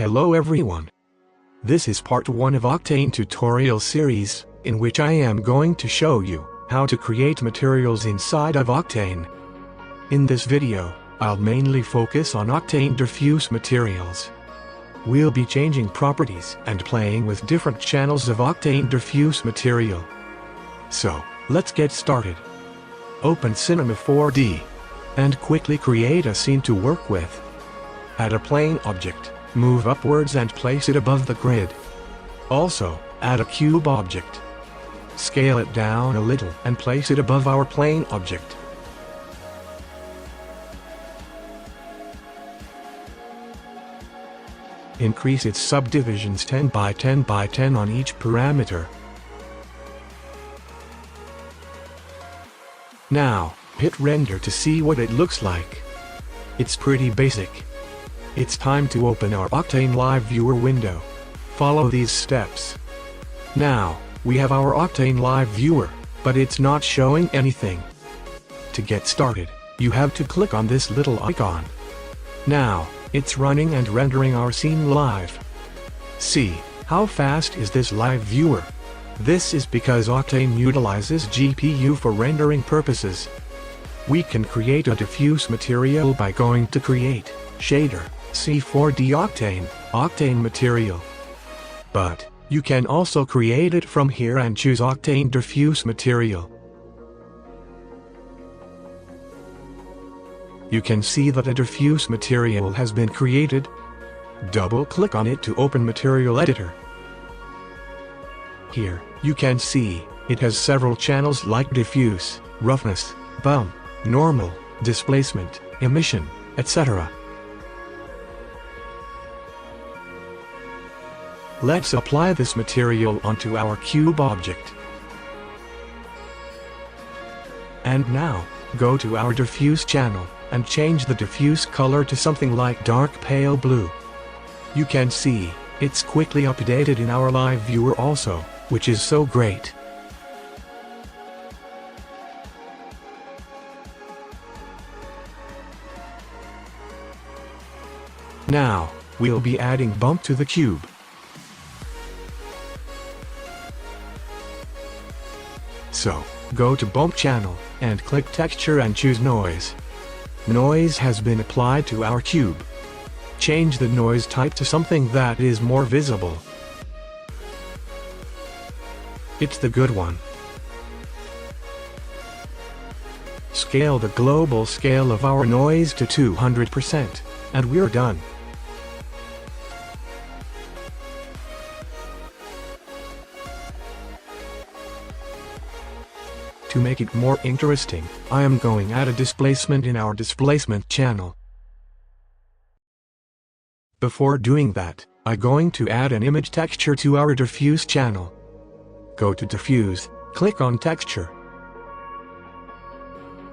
Hello everyone. This is part 1 of Octane Tutorial Series, in which I am going to show you how to create materials inside of Octane. In this video, I'll mainly focus on Octane diffuse materials. We'll be changing properties and playing with different channels of Octane diffuse material. So, let's get started. Open Cinema 4D and quickly create a scene to work with. Add a plane object, move upwards and place it above the grid. Also, add a cube object. Scale it down a little and place it above our plane object. Increase its subdivisions 10 by 10 by 10 on each parameter. Now, hit render to see what it looks like. It's pretty basic. It's time to open our Octane Live Viewer window. Follow these steps. Now, we have our Octane Live Viewer, but it's not showing anything. To get started, you have to click on this little icon. Now, it's running and rendering our scene live. See, how fast is this live viewer? This is because Octane utilizes GPU for rendering purposes. We can create a diffuse material by going to Create, Shader, C4D Octane Material. But, you can also create it from here and choose Octane Diffuse Material. You can see that a diffuse material has been created. Double-click on it to open Material Editor. Here, you can see, it has several channels like diffuse, roughness, bump, normal, displacement, emission, etc. Let's apply this material onto our cube object. And now, go to our diffuse channel, and change the diffuse color to something like dark pale blue. You can see, it's quickly updated in our live viewer also, which is so great. Now, we'll be adding bump to the cube. So, go to Bump Channel, and click Texture and choose Noise. Noise has been applied to our cube. Change the noise type to something that is more visible. It's the good one. Scale the global scale of our noise to 200%, and we're done. To make it more interesting, I am going to add a displacement in our displacement channel. Before doing that, I'm going to add an image texture to our diffuse channel. Go to Diffuse, click on Texture.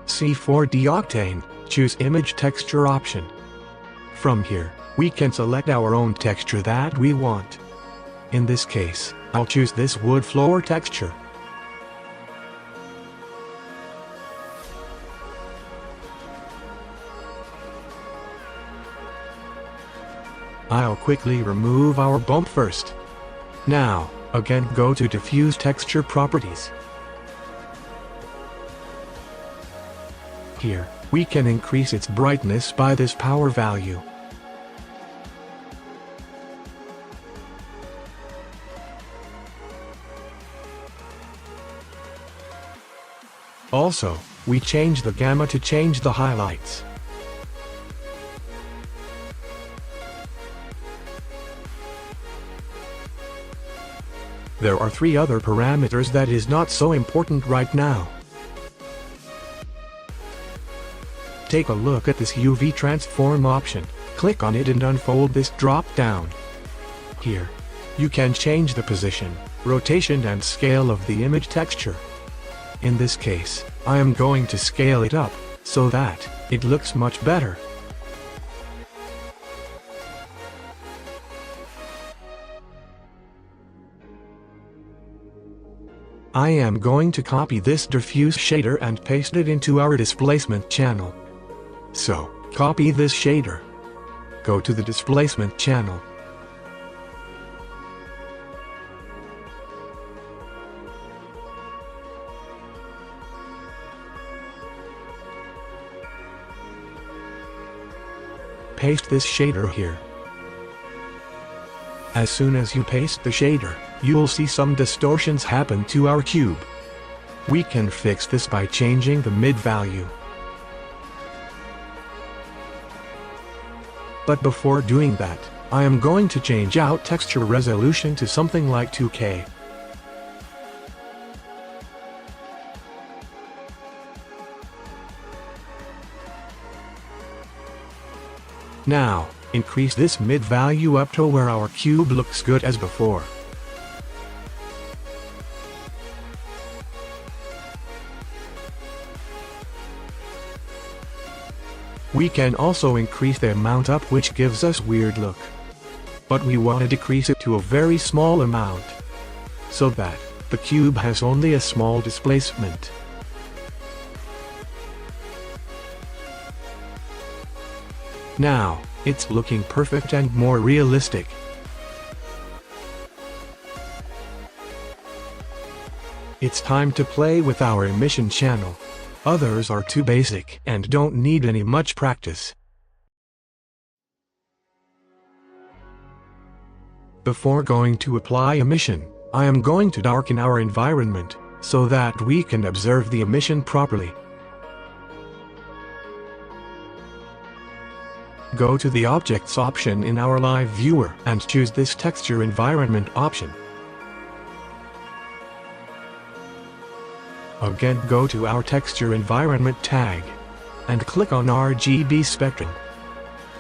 C4D Octane, choose Image Texture option. From here, we can select our own texture that we want. In this case, I'll choose this wood floor texture. I'll quickly remove our bump first. Now, again go to Diffuse Texture Properties. Here, we can increase its brightness by this power value. Also, we change the gamma to change the highlights. There are 3 other parameters that is not so important right now. Take a look at this UV transform option, click on it and unfold this drop down. Here, you can change the position, rotation and scale of the image texture. In this case, I am going to scale it up, so that it looks much better. I am going to copy this diffuse shader and paste it into our displacement channel. So, copy this shader. Go to the displacement channel. paste this shader here. As soon as you paste the shader, you'll see some distortions happen to our cube. We can fix this by changing the mid value. But before doing that, I am going to change out texture resolution to something like 2K. Now, increase this mid value up to where our cube looks good as before. We can also increase the amount up, which gives us weird look. But we want to decrease it to a very small amount, so that the cube has only a small displacement. Now, it's looking perfect and more realistic. It's time to play with our emission channel. Others are too basic and don't need any much practice. Before going to apply emission, I am going to darken our environment, so that we can observe the emission properly. Go to the Objects option in our live viewer and choose this Texture Environment option. Again, go to our Texture Environment tag and click on RGB Spectrum.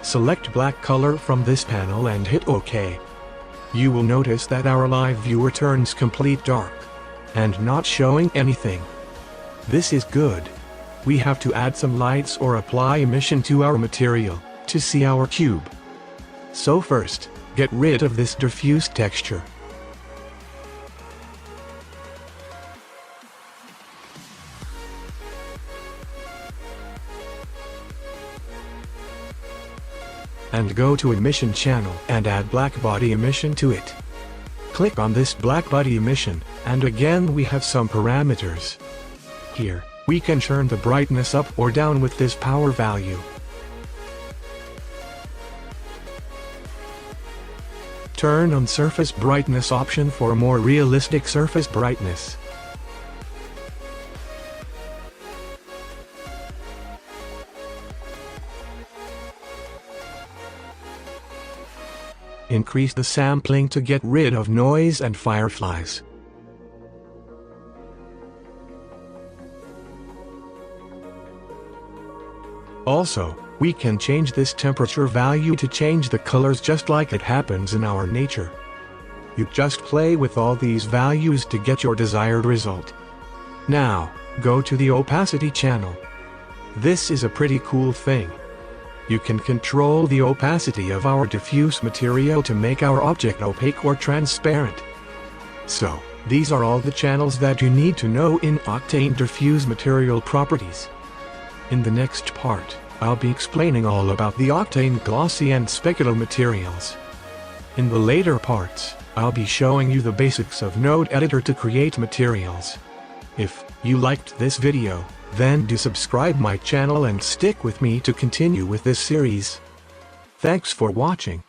Select black color from this panel and hit OK. You will notice that our live viewer turns complete dark and not showing anything. This is good. We have to add some lights or apply emission to our material to see our cube. So first, get rid of this diffuse texture. And go to emission channel and add blackbody emission to it. Click on this blackbody emission, and again we have some parameters. Here, we can turn the brightness up or down with this power value. Turn on surface brightness option for a more realistic surface brightness. Increase the sampling to get rid of noise and fireflies. Also, we can change this temperature value to change the colors just like it happens in our nature. You just play with all these values to get your desired result. Now, go to the opacity channel. This is a pretty cool thing. You can control the opacity of our diffuse material to make our object opaque or transparent. So, these are all the channels that you need to know in Octane diffuse material properties. In the next part, I'll be explaining all about the Octane glossy and specular materials. In the later parts, I'll be showing you the basics of Node Editor to create materials. If you liked this video, then do subscribe my channel and stick with me to continue with this series. Thanks for watching.